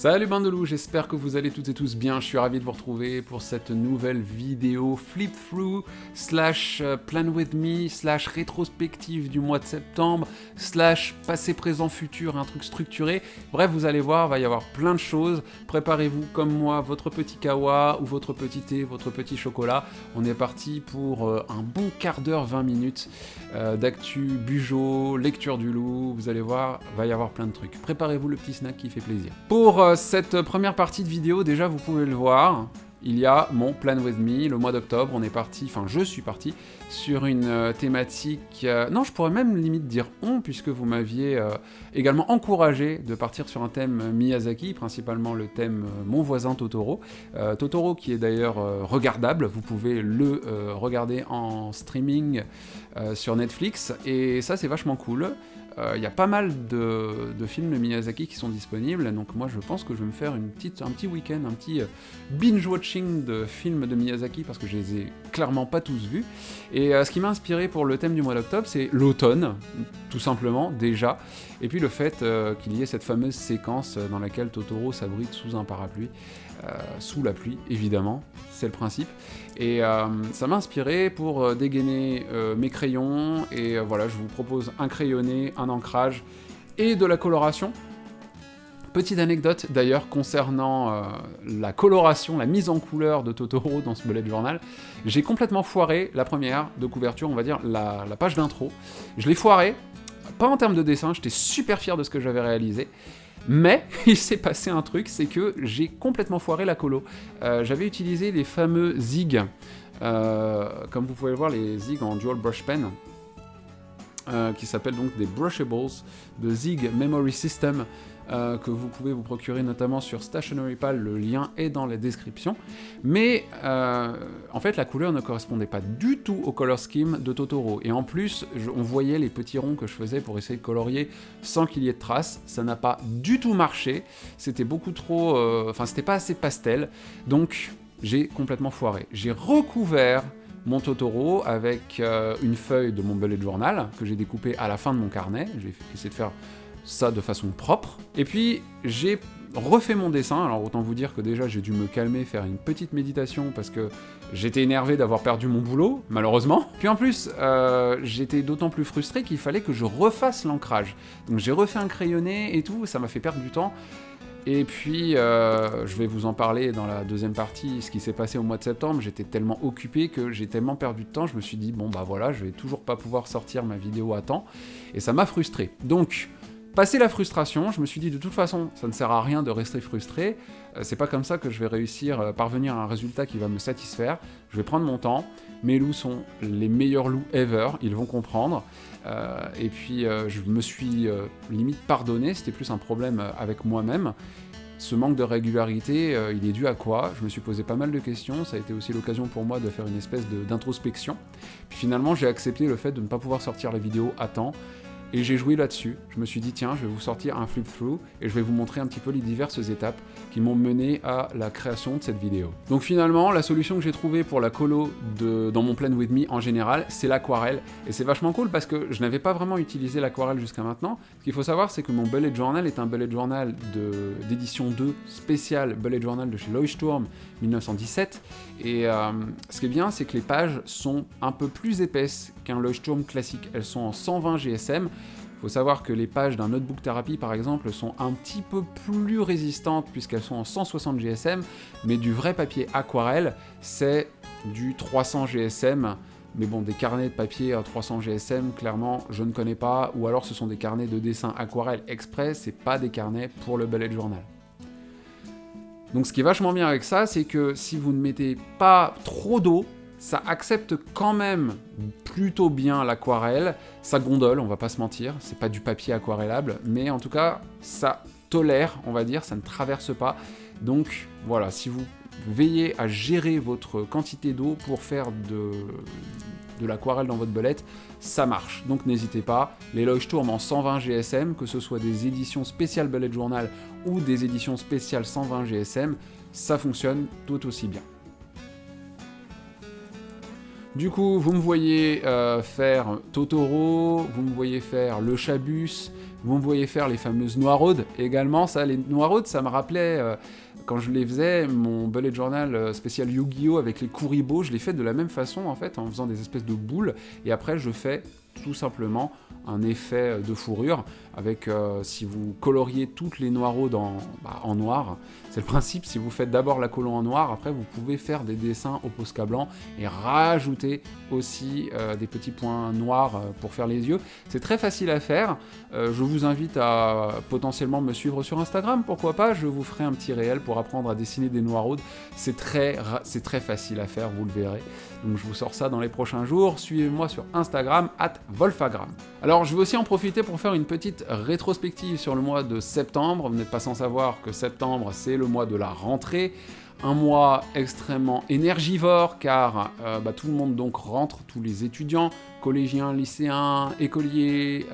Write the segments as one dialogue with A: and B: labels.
A: Salut bande de loups, j'espère que vous allez toutes et tous bien, je suis ravi de vous retrouver pour cette nouvelle vidéo flip-through slash plan with me slash rétrospective du mois de septembre slash passé, présent, futur, un truc structuré. Bref, vous allez voir, va y avoir plein de choses. Préparez-vous comme moi, votre petit kawa ou votre petit thé, votre petit chocolat. On est parti pour un bon quart d'heure, 20 minutes d'actu, bugeot, lecture du loup. Vous allez voir, va y avoir plein de trucs. Préparez-vous le petit snack qui fait plaisir. Pour cette première partie de vidéo, déjà vous pouvez le voir, il y a mon Plan With Me, le mois d'octobre, on est parti, enfin je suis parti, sur une thématique, non je pourrais même limite dire on, puisque vous m'aviez également encouragé de partir sur un thème Miyazaki, principalement le thème Mon voisin Totoro, Totoro qui est d'ailleurs regardable, vous pouvez le regarder en streaming sur Netflix, et ça c'est vachement cool. Il y a pas mal de films de Miyazaki qui sont disponibles, donc moi je pense que je vais me faire un petit week-end, un petit binge-watching de films de Miyazaki, parce que je les ai clairement pas tous vus. Et ce qui m'a inspiré pour le thème du mois d'octobre, c'est l'automne, tout simplement, déjà, et puis le fait qu'il y ait cette fameuse séquence dans laquelle Totoro s'abrite sous un parapluie, sous la pluie, évidemment, c'est le principe. Et ça m'a inspiré pour dégainer mes crayons, et voilà, je vous propose un crayonné, un ancrage et de la coloration. Petite anecdote d'ailleurs concernant la coloration, la mise en couleur de Totoro dans ce bullet journal. J'ai complètement foiré la première de couverture, on va dire la page d'intro. Je l'ai foiré, pas en termes de dessin, j'étais super fier de ce que j'avais réalisé. Mais il s'est passé un truc, c'est que j'ai complètement foiré la colo. J'avais utilisé les fameux Zig, comme vous pouvez le voir, les Zig en dual brush pen, qui s'appellent donc des brushables de Zig Memory System, que vous pouvez vous procurer notamment sur Stationery.pal, le lien est dans la description. Mais en fait la couleur ne correspondait pas du tout au color scheme de Totoro, et en plus on voyait les petits ronds que je faisais pour essayer de colorier sans qu'il y ait de traces. Ça n'a pas du tout marché, c'était beaucoup trop, enfin c'était pas assez pastel, donc j'ai complètement foiré. J'ai recouvert mon Totoro avec une feuille de mon bullet journal que j'ai découpé à la fin de mon carnet. J'ai essayé de faire ça de façon propre, et puis j'ai refait mon dessin. Alors autant vous dire que déjà j'ai dû me calmer, faire une petite méditation, parce que j'étais énervé d'avoir perdu mon boulot, malheureusement. Puis en plus, j'étais d'autant plus frustré qu'il fallait que je refasse l'ancrage. Donc j'ai refait un crayonné et tout, ça m'a fait perdre du temps. Et puis, je vais vous en parler dans la deuxième partie, ce qui s'est passé au mois de septembre. J'étais tellement occupé que j'ai tellement perdu de temps, je me suis dit, bon bah voilà, je vais toujours pas pouvoir sortir ma vidéo à temps, et ça m'a frustré. Donc, passé la frustration, je me suis dit, de toute façon, ça ne sert à rien de rester frustré, c'est pas comme ça que je vais réussir, parvenir à un résultat qui va me satisfaire. Je vais prendre mon temps, mes loups sont les meilleurs loups ever, ils vont comprendre. Et puis je me suis limite pardonné, c'était plus un problème avec moi-même. Ce manque de régularité, il est dû à quoi? Je me suis posé pas mal de questions, ça a été aussi l'occasion pour moi de faire une espèce d'introspection. Puis finalement j'ai accepté le fait de ne pas pouvoir sortir la vidéo à temps, et j'ai joué là-dessus. Je me suis dit, tiens, je vais vous sortir un flip-through, et je vais vous montrer un petit peu les diverses étapes qui m'ont mené à la création de cette vidéo. Donc finalement, la solution que j'ai trouvée pour la colo dans mon Plan With Me en général, c'est l'aquarelle, et c'est vachement cool parce que je n'avais pas vraiment utilisé l'aquarelle jusqu'à maintenant. Ce qu'il faut savoir, c'est que mon bullet journal est un bullet journal d'édition 2 spécial bullet journal de chez Leuchtturm 1917, et ce qui est bien, c'est que les pages sont un peu plus épaisses qu'un Leuchtturm classique. Elles sont en 120 GSM. Il faut savoir que les pages d'un notebook thérapie par exemple sont un petit peu plus résistantes puisqu'elles sont en 160 GSM, mais du vrai papier aquarelle, c'est du 300 GSM. Mais bon, des carnets de papier à 300 GSM, clairement, je ne connais pas, ou alors ce sont des carnets de dessin aquarelle express, c'est pas des carnets pour le bullet journal. Donc ce qui est vachement bien avec ça, c'est que si vous ne mettez pas trop d'eau, ça accepte quand même plutôt bien l'aquarelle, ça gondole, on va pas se mentir, c'est pas du papier aquarellable, mais en tout cas, ça tolère, on va dire, ça ne traverse pas. Donc voilà, si vous veillez à gérer votre quantité d'eau pour faire de l'aquarelle dans votre belette, ça marche. Donc n'hésitez pas, les Leuchtturm en 120 GSM, que ce soit des éditions spéciales bullet journal ou des éditions spéciales 120 GSM, ça fonctionne tout aussi bien. Du coup, vous me voyez faire Totoro, vous me voyez faire le Chabus, Vous me voyez faire les fameuses noiraudes également. Ça, les noiraudes, ça me rappelait, quand je les faisais, mon bullet journal spécial Yu-Gi-Oh! Avec les Kuribo, je les fais de la même façon, en fait, en faisant des espèces de boules. Et après, je fais tout simplement un effet de fourrure avec, si vous coloriez toutes les noiraudes en noir, c'est le principe, si vous faites d'abord la colo en noir, après vous pouvez faire des dessins au Posca blanc et rajouter aussi des petits points noirs pour faire les yeux. C'est très facile à faire, je vous invite à potentiellement me suivre sur Instagram, pourquoi pas, je vous ferai un petit réel pour apprendre à dessiner des noiraudes, c'est très facile à faire, vous le verrez. Donc je vous sors ça dans les prochains jours, suivez-moi sur Instagram, @wolfagram. Alors je vais aussi en profiter pour faire une petite rétrospective sur le mois de septembre. Vous n'êtes pas sans savoir que septembre c'est le mois de la rentrée, un mois extrêmement énergivore car tout le monde donc rentre, tous les étudiants, collégiens, lycéens, écoliers,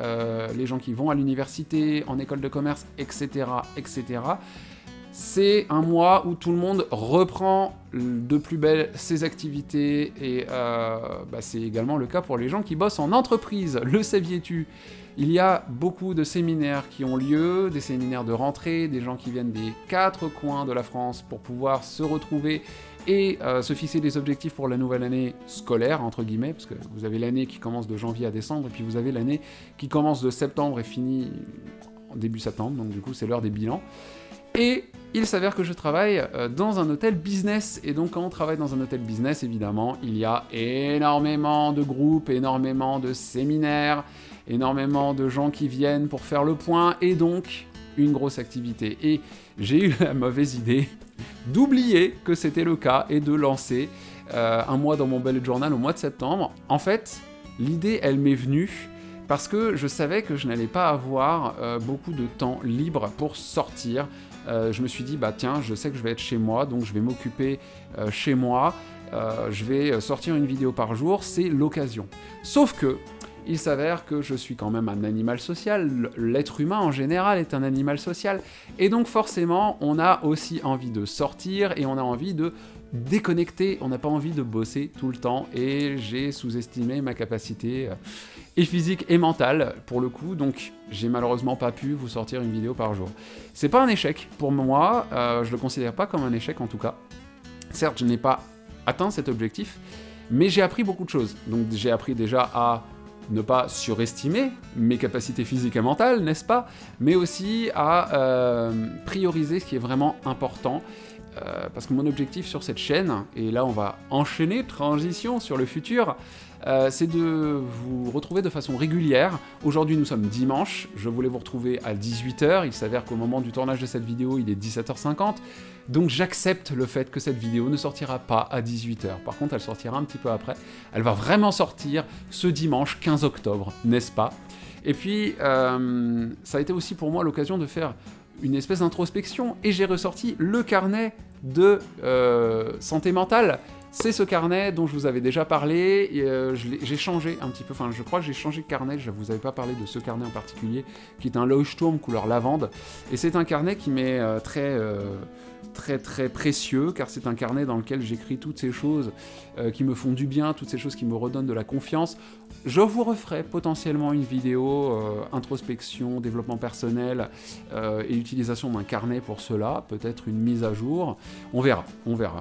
A: les gens qui vont à l'université, en école de commerce, etc. etc. C'est un mois où tout le monde reprend de plus belle ses activités et c'est également le cas pour les gens qui bossent en entreprise. Le saviez-tu ? Il y a beaucoup de séminaires qui ont lieu, des séminaires de rentrée, des gens qui viennent des 4 coins de la France pour pouvoir se retrouver et se fixer des objectifs pour la nouvelle année scolaire, entre guillemets, parce que vous avez l'année qui commence de janvier à décembre, et puis vous avez l'année qui commence de septembre et finit en début septembre, donc du coup c'est l'heure des bilans. Et il s'avère que je travaille dans un hôtel business, et donc quand on travaille dans un hôtel business, évidemment, il y a énormément de groupes, énormément de séminaires, énormément de gens qui viennent pour faire le point, et donc une grosse activité. Et j'ai eu la mauvaise idée d'oublier que c'était le cas et de lancer un mois dans mon bullet journal au mois de septembre. En fait, l'idée, elle m'est venue parce que je savais que je n'allais pas avoir beaucoup de temps libre pour sortir. Je me suis dit, tiens, je sais que je vais être chez moi, donc je vais m'occuper chez moi, je vais sortir une vidéo par jour, c'est l'occasion. Sauf que, il s'avère que je suis quand même un animal social, l'être humain en général est un animal social, et donc forcément, on a aussi envie de sortir, et on a envie de déconnecter, on n'a pas envie de bosser tout le temps, et j'ai sous-estimé ma capacité et physique et mentale pour le coup, donc j'ai malheureusement pas pu vous sortir une vidéo par jour. C'est pas un échec pour moi, je le considère pas comme un échec en tout cas. Certes, je n'ai pas atteint cet objectif, mais j'ai appris beaucoup de choses. Donc j'ai appris déjà à ne pas surestimer mes capacités physiques et mentales, n'est-ce pas ? Mais aussi à prioriser ce qui est vraiment important. Parce que mon objectif sur cette chaîne, et là on va enchaîner, transition sur le futur, c'est de vous retrouver de façon régulière. Aujourd'hui nous sommes dimanche, je voulais vous retrouver à 18h, il s'avère qu'au moment du tournage de cette vidéo il est 17h50, donc j'accepte le fait que cette vidéo ne sortira pas à 18h. Par contre elle sortira un petit peu après, elle va vraiment sortir ce dimanche 15 octobre, n'est-ce pas ? Et puis ça a été aussi pour moi l'occasion de faire une espèce d'introspection, et j'ai ressorti le carnet de santé mentale. C'est ce carnet dont je vous avais déjà parlé, et j'ai changé un petit peu, enfin je crois que j'ai changé de carnet, je vous avais pas parlé de ce carnet en particulier, qui est un Leuchtturm couleur lavande, et c'est un carnet qui m'est très précieux, car c'est un carnet dans lequel j'écris toutes ces choses qui me font du bien, toutes ces choses qui me redonnent de la confiance. Je vous referai potentiellement une vidéo introspection, développement personnel et utilisation d'un carnet pour cela, peut-être une mise à jour, on verra.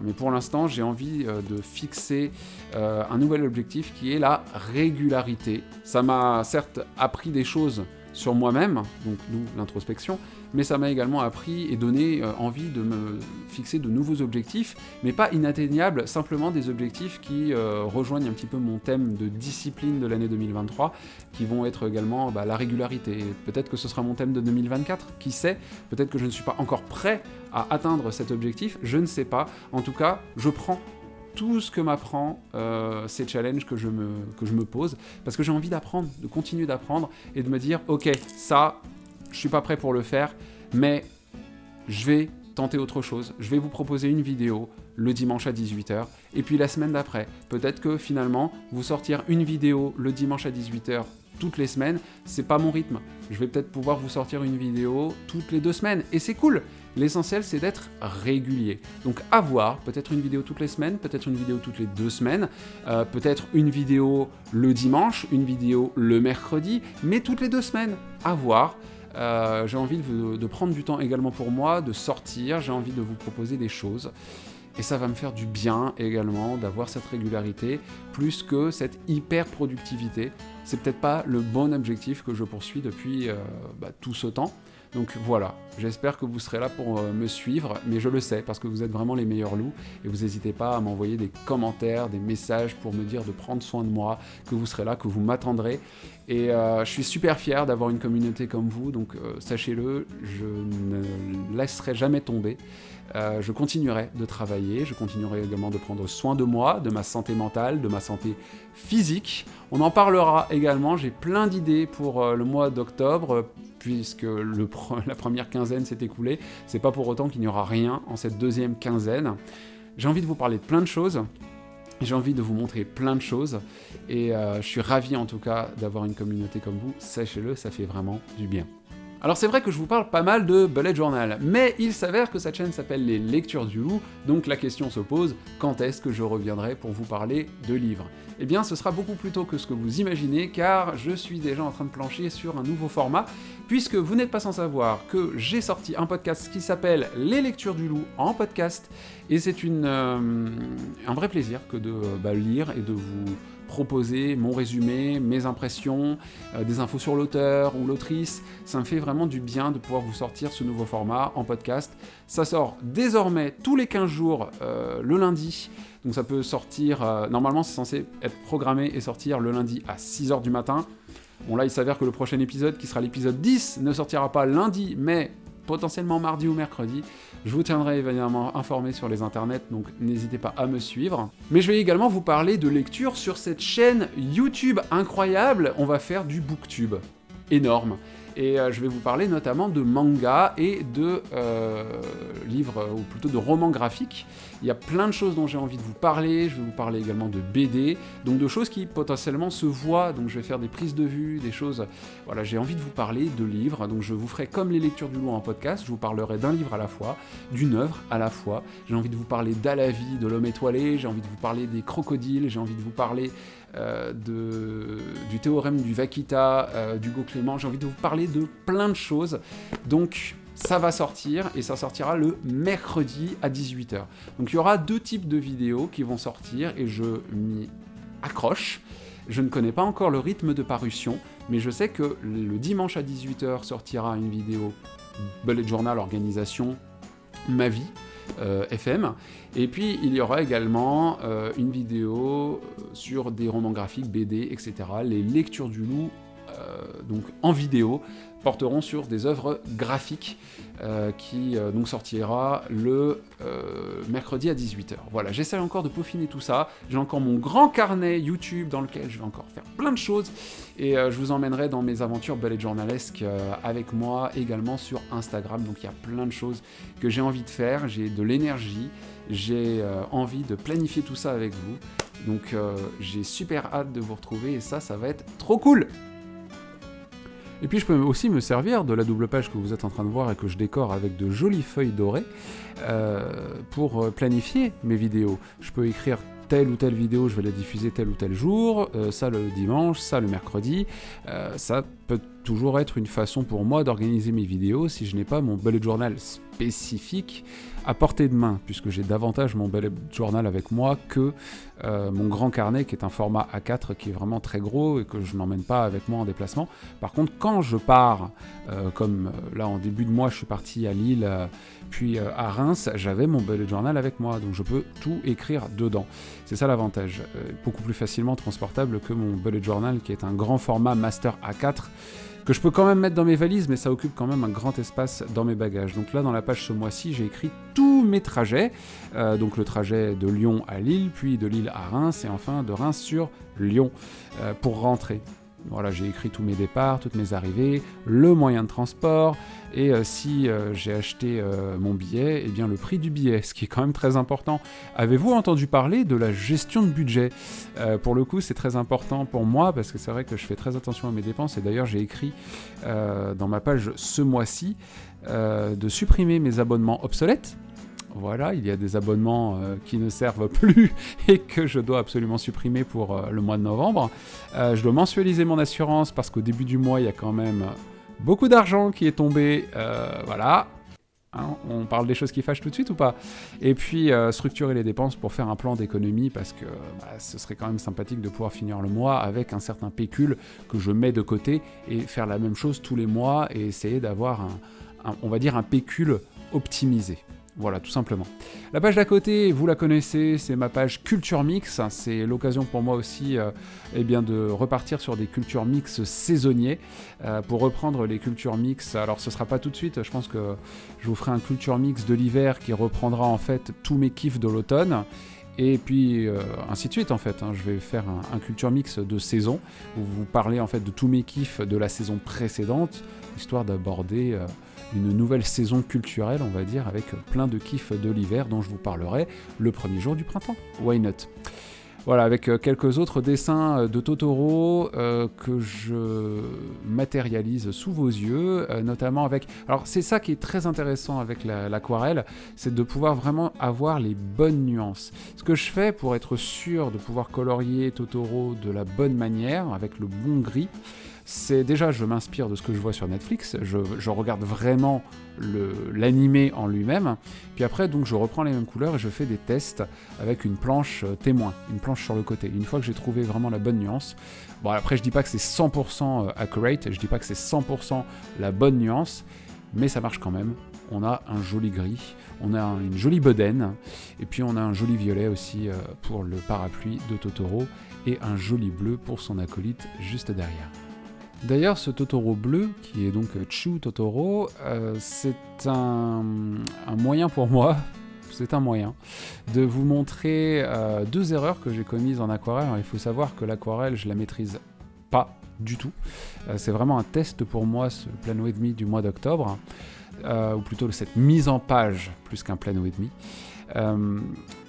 A: Mais pour l'instant, j'ai envie de fixer un nouvel objectif qui est la régularité. Ça m'a certes appris des choses sur moi-même, donc d'où l'introspection, mais ça m'a également appris et donné envie de me fixer de nouveaux objectifs, mais pas inatteignables, simplement des objectifs qui rejoignent un petit peu mon thème de discipline de l'année 2023, qui vont être également la régularité. Peut-être que ce sera mon thème de 2024, qui sait, peut-être que je ne suis pas encore prêt à atteindre cet objectif, je ne sais pas. En tout cas, je prends tout ce que m'apprend ces challenges que je me pose, parce que j'ai envie d'apprendre, de continuer d'apprendre, et de me dire, ok, ça, je suis pas prêt pour le faire, mais je vais tenter autre chose, je vais vous proposer une vidéo le dimanche à 18h, et puis la semaine d'après, peut-être que finalement, vous sortir une vidéo le dimanche à 18h toutes les semaines, c'est pas mon rythme. Je vais peut-être pouvoir vous sortir une vidéo toutes les 2 semaines, et c'est cool. L'essentiel, c'est d'être régulier. Donc à voir, peut-être une vidéo toutes les semaines, peut-être une vidéo toutes les 2 semaines, peut-être une vidéo le dimanche, une vidéo le mercredi, mais toutes les 2 semaines, à voir. J'ai envie de prendre du temps également pour moi, de sortir, j'ai envie de vous proposer des choses. Et ça va me faire du bien également d'avoir cette régularité, plus que cette hyper-productivité. C'est peut-être pas le bon objectif que je poursuis depuis tout ce temps. Donc voilà, j'espère que vous serez là pour me suivre, mais je le sais, parce que vous êtes vraiment les meilleurs loups, et vous n'hésitez pas à m'envoyer des commentaires, des messages pour me dire de prendre soin de moi, que vous serez là, que vous m'attendrez. Et je suis super fier d'avoir une communauté comme vous, donc sachez-le, je ne laisserai jamais tomber. Je continuerai de travailler, je continuerai également de prendre soin de moi, de ma santé mentale, de ma santé physique. On en parlera également, j'ai plein d'idées pour le mois d'octobre, puisque la première quinzaine s'est écoulée. C'est pas pour autant qu'il n'y aura rien en cette deuxième quinzaine. J'ai envie de vous parler de plein de choses. J'ai envie de vous montrer plein de choses. Et je suis ravi en tout cas d'avoir une communauté comme vous. Sachez-le, ça fait vraiment du bien. Alors c'est vrai que je vous parle pas mal de bullet journal, mais il s'avère que cette chaîne s'appelle les Lectures du Loup, donc la question se pose, quand est-ce que je reviendrai pour vous parler de livres ? Eh bien ce sera beaucoup plus tôt que ce que vous imaginez, car je suis déjà en train de plancher sur un nouveau format, puisque vous n'êtes pas sans savoir que j'ai sorti un podcast qui s'appelle Les Lectures du Loup en podcast, et c'est un vrai plaisir que de lire et de vous proposer mon résumé, mes impressions, des infos sur l'auteur ou l'autrice. Ça me fait vraiment du bien de pouvoir vous sortir ce nouveau format en podcast. Ça sort désormais tous les 15 jours le lundi. Donc ça peut sortir, normalement c'est censé être programmé et sortir le lundi à 6h du matin. Bon là il s'avère que le prochain épisode, qui sera l'épisode 10, ne sortira pas lundi, mais potentiellement mardi ou mercredi. Je vous tiendrai évidemment informé sur les internets, donc n'hésitez pas à me suivre. Mais je vais également vous parler de lecture sur cette chaîne YouTube incroyable. On va faire du booktube énorme. Et je vais vous parler notamment de manga et de livres, ou plutôt de romans graphiques. Il y a plein de choses dont j'ai envie de vous parler. Je vais vous parler également de BD, donc de choses qui potentiellement se voient. Donc je vais faire des prises de vue, des choses... Voilà, j'ai envie de vous parler de livres. Donc je vous ferai comme les Lectures du Loup en podcast. Je vous parlerai d'un livre à la fois, d'une œuvre à la fois. J'ai envie de vous parler d'À la vie, de l'homme étoilé. J'ai envie de vous parler des crocodiles. J'ai envie de vous parler du théorème du Vaquita, d'Hugo Clément. J'ai envie de vous parler de plein de choses. Donc ça va sortir, et ça sortira le mercredi à 18h. Donc il y aura 2 types de vidéos qui vont sortir, et je m'y accroche. Je ne connais pas encore le rythme de parution, mais je sais que le dimanche à 18h sortira une vidéo bullet journal organisation ma vie FM, et puis il y aura également une vidéo sur des romans graphiques, BD, etc. Les Lectures du Loup, donc en vidéo, porteront sur des œuvres graphiques qui donc sortira le mercredi à 18h. Voilà, j'essaie encore de peaufiner tout ça. J'ai encore mon grand carnet YouTube dans lequel je vais encore faire plein de choses, et je vous emmènerai dans mes aventures bullet journalesques avec moi également sur Instagram. Donc il y a plein de choses que j'ai envie de faire, j'ai de l'énergie, j'ai envie de planifier tout ça avec vous. Donc j'ai super hâte de vous retrouver, et ça va être trop cool. Et puis je peux aussi me servir de la double page que vous êtes en train de voir et que je décore avec de jolies feuilles dorées pour planifier mes vidéos. Je peux écrire telle ou telle vidéo, je vais la diffuser tel ou tel jour, ça le dimanche, ça le mercredi. Ça peut toujours être une façon pour moi d'organiser mes vidéos si je n'ai pas mon bullet journal spécifique à portée de main, puisque j'ai davantage mon bullet journal avec moi que mon grand carnet qui est un format A4 qui est vraiment très gros et que je n'emmène pas avec moi en déplacement. Par contre, quand je pars, comme là en début de mois je suis parti à Lille, puis à Reims, j'avais mon bullet journal avec moi, donc je peux tout écrire dedans. C'est ça l'avantage, beaucoup plus facilement transportable que mon bullet journal qui est un grand format Master A4, que je peux quand même mettre dans mes valises, mais ça occupe quand même un grand espace dans mes bagages. Donc là, dans la page ce mois-ci, j'ai écrit tous mes trajets, donc le trajet de Lyon à Lille, puis de Lille à Reims, et enfin de Reims sur Lyon, pour rentrer. Voilà, j'ai écrit tous mes départs, toutes mes arrivées, le moyen de transport, et si j'ai acheté mon billet, eh bien le prix du billet, ce qui est quand même très important. Avez-vous entendu parler de la gestion de budget ? Pour le coup, c'est très important pour moi, parce que c'est vrai que je fais très attention à mes dépenses, et d'ailleurs j'ai écrit dans ma page ce mois-ci de supprimer mes abonnements obsolètes. Voilà, il y a des abonnements qui ne servent plus et que je dois absolument supprimer pour le mois de novembre. Je dois mensualiser mon assurance parce qu'au début du mois, il y a quand même Beaucoup d'argent qui est tombé, voilà. Hein, on parle des choses qui fâchent tout de suite ou pas? Et puis structurer les dépenses pour faire un plan d'économie parce que ce serait quand même sympathique de pouvoir finir le mois avec un certain pécule que je mets de côté et faire la même chose tous les mois et essayer d'avoir on va dire un pécule optimisé. Voilà, tout simplement. La page d'à côté, vous la connaissez, c'est ma page Culture Mix. C'est l'occasion pour moi aussi de repartir sur des Culture Mix saisonniers. Pour reprendre les Culture Mix, alors ce sera pas tout de suite, je pense que je vous ferai un Culture Mix de l'hiver qui reprendra en fait tous mes kiffs de l'automne. Et puis ainsi de suite en fait, hein. Je vais faire un Culture Mix de saison où vous parlez en fait de tous mes kiffs de la saison précédente, histoire d'aborder une nouvelle saison culturelle, on va dire, avec plein de kiffs de l'hiver dont je vous parlerai le premier jour du printemps. Why not? Voilà, avec quelques autres dessins de Totoro que je matérialise sous vos yeux, notamment avec... Alors c'est ça qui est très intéressant avec l'aquarelle, c'est de pouvoir vraiment avoir les bonnes nuances. Ce que je fais pour être sûr de pouvoir colorier Totoro de la bonne manière, avec le bon gris, c'est déjà, je m'inspire de ce que je vois sur Netflix, je regarde vraiment l'animé en lui-même, puis après, donc, je reprends les mêmes couleurs et je fais des tests avec une planche témoin, une planche sur le côté. Une fois que j'ai trouvé vraiment la bonne nuance, bon, après, je dis pas que c'est 100% accurate, je dis pas que c'est 100% la bonne nuance, mais ça marche quand même. On a un joli gris, on a une jolie bedaine, et puis on a un joli violet aussi pour le parapluie de Totoro, et un joli bleu pour son acolyte juste derrière. D'ailleurs, ce Totoro bleu, qui est donc Chu Totoro, c'est un moyen pour moi, c'est un moyen, de vous montrer 2 erreurs que j'ai commises en aquarelle. Alors, il faut savoir que l'aquarelle, je la maîtrise pas du tout. C'est vraiment un test pour moi, ce plano et demi du mois d'octobre, ou plutôt cette mise en page, plus qu'un plano et demi.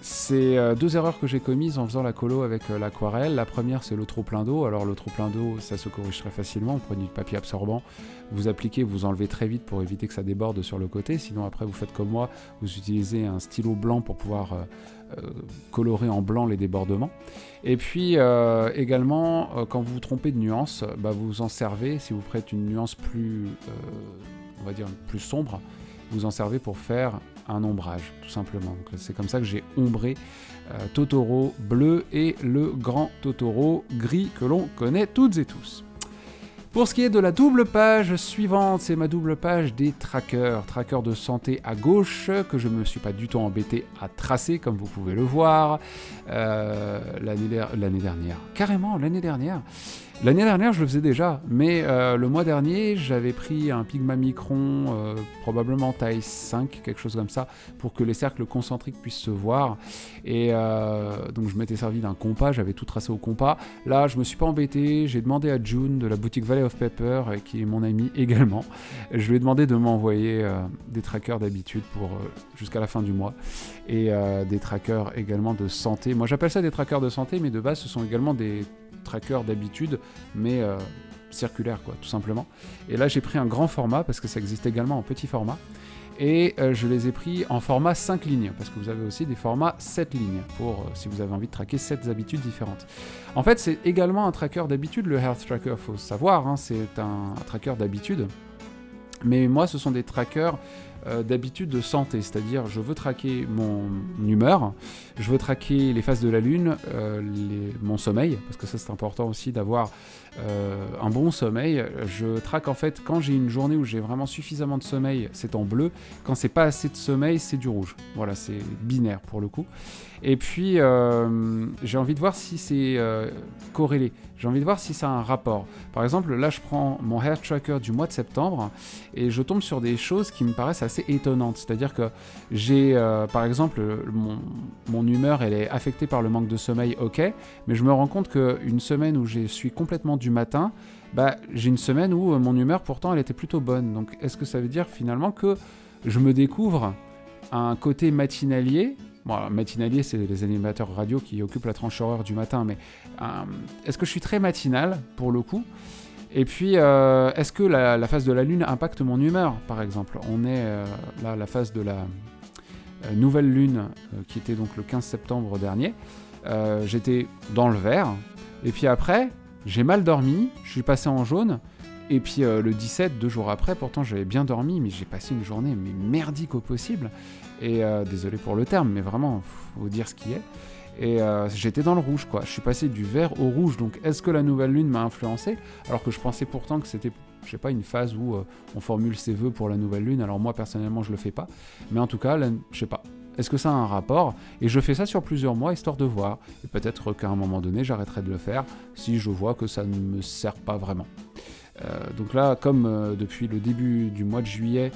A: C'est 2 erreurs que j'ai commises en faisant la colo avec l'aquarelle. La première, c'est le trop plein d'eau. Alors le trop plein d'eau, ça se corrige très facilement. Vous prenez du papier absorbant, vous appliquez, vous enlevez très vite pour éviter que ça déborde sur le côté. Sinon après, vous faites comme moi, vous utilisez un stylo blanc pour pouvoir colorer en blanc les débordements. Et puis également, quand vous vous trompez de nuance, vous vous en servez. Si vous prenez une nuance plus, on va dire, plus sombre, vous en servez pour faire un ombrage, tout simplement. Donc, c'est comme ça que j'ai ombré Totoro bleu et le grand Totoro gris que l'on connaît toutes et tous. Pour ce qui est de la double page suivante, c'est ma double page des trackers de santé à gauche, que je ne me suis pas du tout embêté à tracer, comme vous pouvez le voir, l'année dernière. Carrément, l'année dernière. L'année dernière, je le faisais déjà, mais le mois dernier, j'avais pris un Pigma Micron, probablement taille 5, quelque chose comme ça, pour que les cercles concentriques puissent se voir. Et donc, je m'étais servi d'un compas, j'avais tout tracé au compas. Là, je me suis pas embêté, j'ai demandé à June de la boutique Valley of Pepper, qui est mon ami également. Je lui ai demandé de m'envoyer des trackers d'habitude pour jusqu'à la fin du mois. Et des trackers également de santé. Moi, j'appelle ça des trackers de santé, mais de base, ce sont également des trackers d'habitude, mais circulaires, quoi, tout simplement. Et là, j'ai pris un grand format, parce que ça existe également en petit format, et je les ai pris en format 5 lignes, parce que vous avez aussi des formats 7 lignes, pour si vous avez envie de traquer 7 habitudes différentes. En fait, c'est également un tracker d'habitude, le Health Tracker, faut savoir, hein, c'est un tracker d'habitude, mais moi, ce sont des trackers d'habitude de santé, c'est-à-dire je veux traquer mon humeur, je veux traquer les phases de la lune, mon sommeil, parce que ça c'est important aussi d'avoir un bon sommeil. Je traque en fait quand j'ai une journée où j'ai vraiment suffisamment de sommeil, c'est en bleu, quand c'est pas assez de sommeil, c'est du rouge. Voilà, c'est binaire pour le coup. Et puis j'ai envie de voir si c'est corrélé, j'ai envie de voir si ça a un rapport. Par exemple, là je prends mon Hair Tracker du mois de septembre et je tombe sur des choses qui me paraissent assez étonnantes. C'est-à-dire que j'ai, par exemple, mon humeur elle est affectée par le manque de sommeil, ok, mais je me rends compte qu'une semaine où je suis complètement du matin, j'ai une semaine où mon humeur pourtant elle était plutôt bonne. Donc est-ce que ça veut dire finalement que je me découvre un côté matinalier? Bon, matinalier, c'est les animateurs radio qui occupent la tranche horaire du matin, mais est-ce que je suis très matinal, pour le coup? Et puis, est-ce que la phase de la Lune impacte mon humeur, par exemple? On est là, la phase de la nouvelle Lune, qui était donc le 15 septembre dernier. J'étais dans le vert, et puis après, j'ai mal dormi, je suis passé en jaune, Et puis le 17, 2 jours après, pourtant j'avais bien dormi, mais j'ai passé une journée merdique au possible. Et désolé pour le terme, mais vraiment, faut dire ce qui est. Et j'étais dans le rouge, quoi. Je suis passé du vert au rouge. Donc est-ce que la nouvelle lune m'a influencé ? Alors que je pensais pourtant que c'était, je sais pas, une phase où on formule ses vœux pour la nouvelle lune. Alors moi, personnellement, je le fais pas. Mais en tout cas, je sais pas. Est-ce que ça a un rapport ? Et je fais ça sur plusieurs mois, histoire de voir. Et peut-être qu'à un moment donné, j'arrêterai de le faire si je vois que ça ne me sert pas vraiment. Donc là, comme depuis le début du mois de juillet,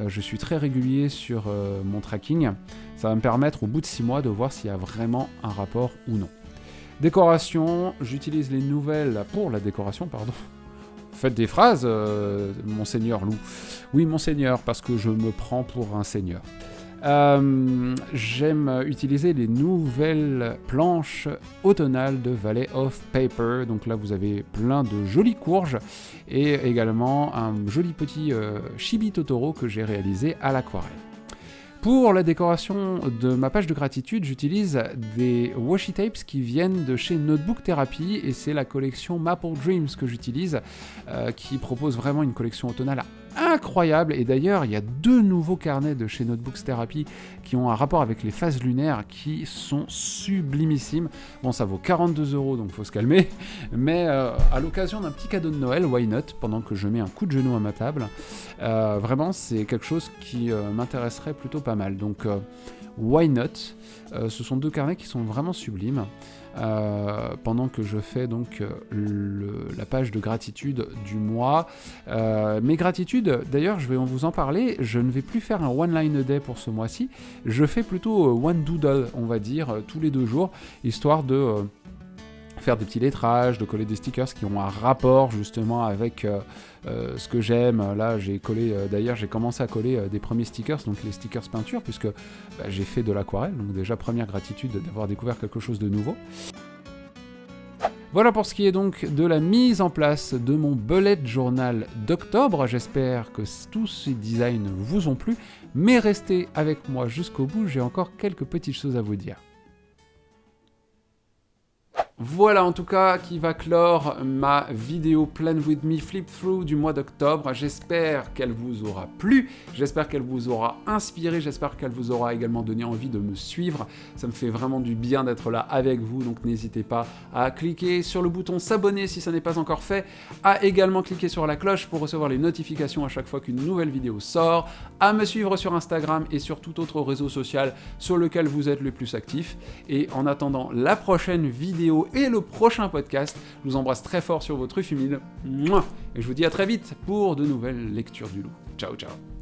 A: je suis très régulier sur mon tracking, ça va me permettre au bout de 6 mois de voir s'il y a vraiment un rapport ou non. Décoration, j'utilise les nouvelles pour la décoration, pardon. Faites des phrases, monseigneur Lou. Oui, monseigneur, parce que je me prends pour un seigneur. J'aime utiliser les nouvelles planches automnales de Valley of Paper. Donc là, vous avez plein de jolies courges et également un joli petit Chibi Totoro que j'ai réalisé à l'aquarelle. Pour la décoration de ma page de gratitude, j'utilise des washi tapes qui viennent de chez Notebook Therapy et c'est la collection Maple Dreams que j'utilise qui propose vraiment une collection automnale incroyable. Et d'ailleurs, il y a 2 nouveaux carnets de chez Notebooks Therapy qui ont un rapport avec les phases lunaires qui sont sublimissimes. Bon, ça vaut 42€, donc faut se calmer. Mais à l'occasion d'un petit cadeau de Noël, why not, pendant que je mets un coup de genou à ma table, vraiment, c'est quelque chose qui m'intéresserait plutôt pas mal. Donc, why not ? Ce sont 2 carnets qui sont vraiment sublimes. Pendant que je fais donc la page de gratitude du mois. Mes gratitudes, d'ailleurs, je vais vous en parler. Je ne vais plus faire un one line a day pour ce mois-ci. Je fais plutôt one doodle, on va dire, tous les 2 jours, histoire de faire des petits lettrages, de coller des stickers qui ont un rapport justement avec ce que j'aime. Là, j'ai commencé à coller des premiers stickers, donc les stickers peinture, puisque j'ai fait de l'aquarelle, donc déjà première gratitude d'avoir découvert quelque chose de nouveau. Voilà pour ce qui est donc de la mise en place de mon bullet journal d'octobre. J'espère que tous ces designs vous ont plu, mais restez avec moi jusqu'au bout, j'ai encore quelques petites choses à vous dire. Voilà en tout cas qui va clore ma vidéo Plan With Me Flip Through du mois d'octobre. J'espère qu'elle vous aura plu, j'espère qu'elle vous aura inspiré, j'espère qu'elle vous aura également donné envie de me suivre. Ça me fait vraiment du bien d'être là avec vous, donc n'hésitez pas à cliquer sur le bouton s'abonner si ça n'est pas encore fait, à également cliquer sur la cloche pour recevoir les notifications à chaque fois qu'une nouvelle vidéo sort, à me suivre sur Instagram et sur tout autre réseau social sur lequel vous êtes le plus actif. Et en attendant la prochaine vidéo et le prochain podcast, je vous embrasse très fort sur vos truffes humides. Et je vous dis à très vite pour de nouvelles lectures du loup. Ciao, ciao.